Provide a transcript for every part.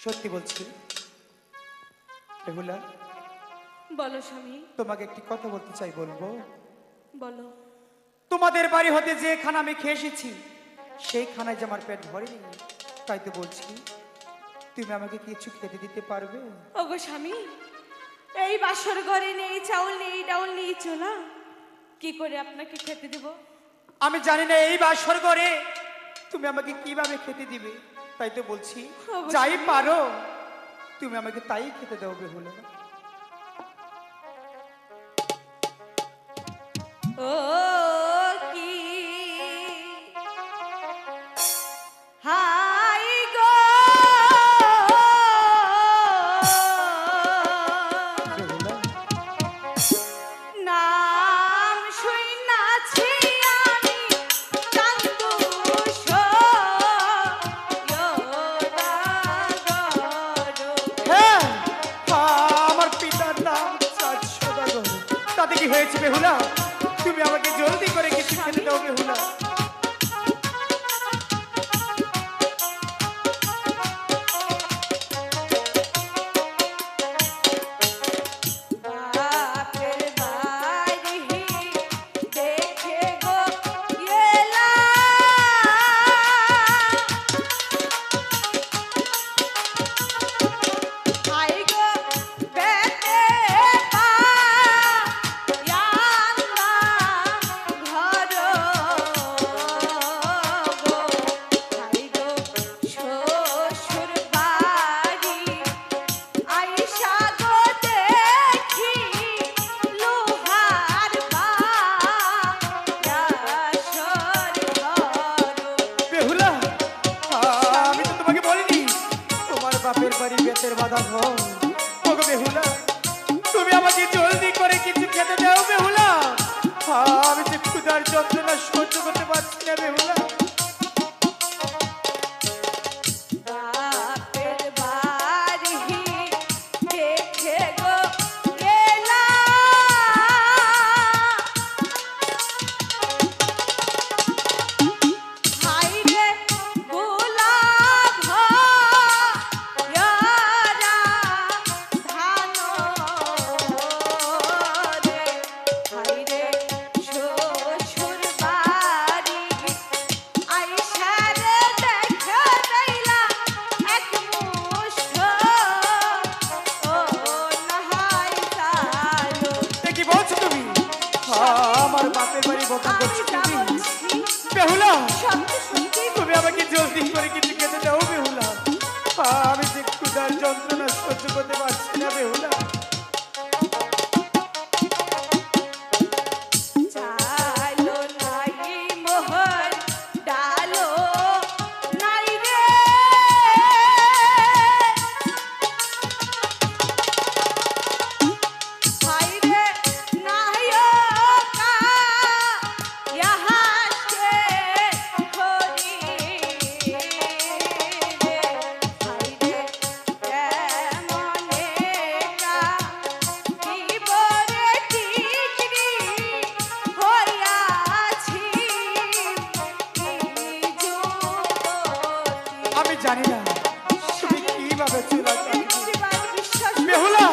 সত্যি বলছি বেহুলা। বলো স্বামী। তোমাকে একটি কথা বলতে চাই, বলবো? বলো। তোমাদের বাড়ি হতে যে খানা আমি খেয়ে এসেছি সেই খানায় যে আমার পেট ভরেনি, তাই তো বলছি তুমি আমাকে কিছু খেতে দিতে পারবে? ওগো স্বামী, এই বাসর ঘরে নেই চাউল, নেই ডাউল, নেই চোলা, কি করে আপনাকে খেতে দেব? আমি জানি না এই বাসর ঘরে তুমি আমাকে কিভাবে খেতে দিবে, তাই তো বলছি অবশ্যই। যাই পারো তুমি আমাকে তাই খেতে দাও বেহুলা। ও কি হাই গো বেহুলা, নাম শুনাছি আমি চান্দু হ্যাঁ, আমার পিতার নাম চাঁদ সদাগর। তাতে কি হয়েছে বেহুলা? তুমি আমাকে জলদি করে কিছু খেতে দাও বেহুলা। বাপের বাড়ি দেখে গো এলা আই গো বেতে পায়ালা ঘর গো আই গো শ্বশুর বাড়ি আইসা গো দেখি লোহার বাসর ঘর। বেহুলা, আমি তো তোমাকে বলিনি তোমার বাপের বাড়ি বেতের বাধা ঘর। ওগো বেহুলা, তুমি আমাকে জলদি করে কিছু খেতে দাও বেহুলা। আমি যে ক্ষুধার যন্ত্রণা সহ্য করতে পারছি না বেহুলা। বাপের বাড়ি দেখে গো গেলা হাইরে গোলাপ ভরা ধান রে হাইরে শ্বশুর বাড়ি আইসা রে দেখে দেইলা এক মুষ্ঠ ও নাহাই চালো। এ কি বলছো তুমি? আমার বাপের বাড়ি বকা আমি করছো যা তুমি বলছি বেহুলা। সত্যি সত্যি তুমি আমাকে জলদি করে কিছু খেতে দাও বেহুলা। আমি যে ক্ষুধার যন্ত্রণা সহ্য করতে পারছি না বেহুলা। চালো নাই মোহর ডালো নাই রে হাইরে নায়কা ইহাকে খরি রে হাইরে কেমনে কা কি বরে টিকরি হইয়াছি কি যুবতী। আমি জানি না তুমি কিভাবে চুলা একটিবার বিশ্বাস করুন, বেহুলা।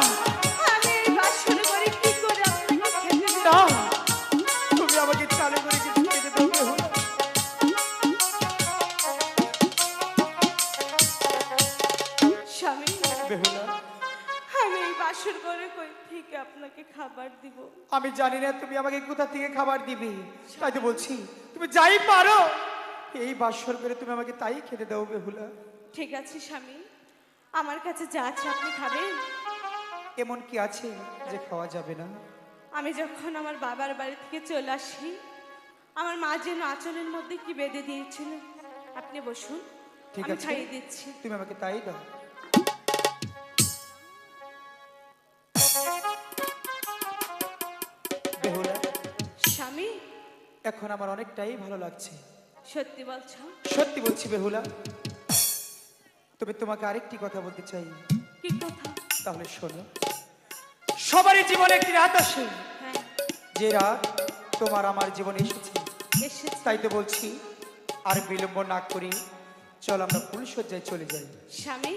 আমি এই বাসর ঘরে কি করে আপনাকে খেতে দেব? না, তুমি আমাকে চালু করে কিছু খেতে দাও বেহুলা। স্বামী, বেহুলা, আমি এই বাসর ঘরে কই থেকে আপনাকে খাবার দিব? আমি জানি না তুমি আমাকে কোথা থেকে খাবার দিবে, তাই তো বলছি তুমি যাই পারো এই বাসর করে তুমি আমাকে তাই খেতে দাও বেহুলা। ঠিক আছে স্বামী, আমার কাছে যা আছে আপনি খাবেন। এমন কি আছে যে খাওয়া যাবে না? আমি যখন আমার বাবার বাড়ি থেকে চলে আসি, আমার মা যেন আঁচলের মধ্যে কি বেঁধে দিয়েছিল। আপনি বসুন, ঠিক আমি আছে, খাইয়ে দিচ্ছি। তুমি আমাকে তাই দাও। বেহুলা, স্বামী, এখন আমার অনেকটাই ভালো লাগছে। সত্যি বলছো? সত্যি বলছি বেহুলা। তবে তোমাকে আরেকটি কথা বলতে চাই, কি কথা? তাহলে শোনো। সবারই জীবনে একটি রাত আসে, হ্যাঁ, যে রাত তোমার আমার জীবনে এসেছে। এসেছে। তাই তো বলছি আর বিলম্ব না করি চল আমরা ফুলশয্যায় চলে যাই। স্বামী,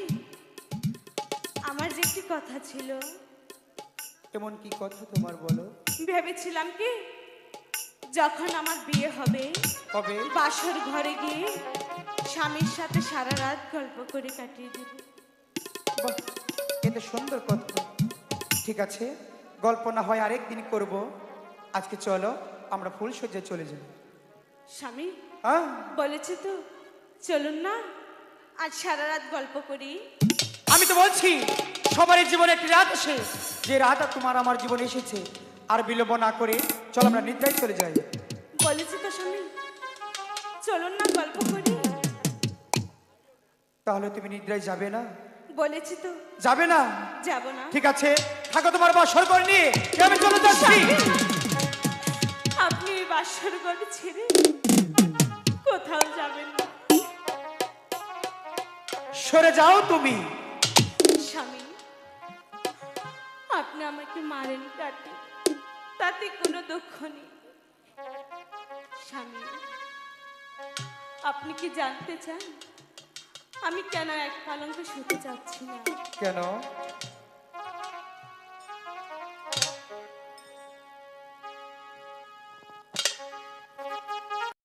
আমার যে একটি কথা ছিল, এমন কি কথা তোমার বলো? ভেবেছিলাম কি যখন আমার বিয়ে হবে কবে? বাসর ঘরে গিয়ে স্বামীর সাথে সারা রাত গল্প করে কাটিয়ে দেব। বাহ, এত সুন্দর কথা। ঠিক আছে, গল্প না হয় আরেকদিন করব। আজকে চলো আমরা ফুল সজ্জায় চলে যাই। স্বামী হ্যাঁ, বলেছে তো, চলুন না আজ সারা রাত গল্প করি। আমি তো বলছি সবারই জীবনে একটি রাত আসে, যে রাত আর তোমার আমার জীবনে এসেছে। আর বিলম্ব না করে চলো আমরা নিদ্রায় চলে যাই। বলেছে তো স্বামী, চলুন না গল্প করি। তাহলে তুমি নিদ্রায় যাবে না? বলেছি তো যাবে না? যাব না। ঠিক আছে, থাকো তোমার বাসর ঘর নিয়ে, আমি চলে যাচ্ছি। আপনি এই বাসর ঘর ছেড়ে কোথাও যাবেন না। সরে যাও তুমি। স্বামী, আপনি আমাকে মারেন কাটে, তাতে কোনো দুঃখ নেই। স্বামী, আপনি কি জানতে চান আমি কেন এক পালঙ্কে শুতে চাচ্ছি না? কেন?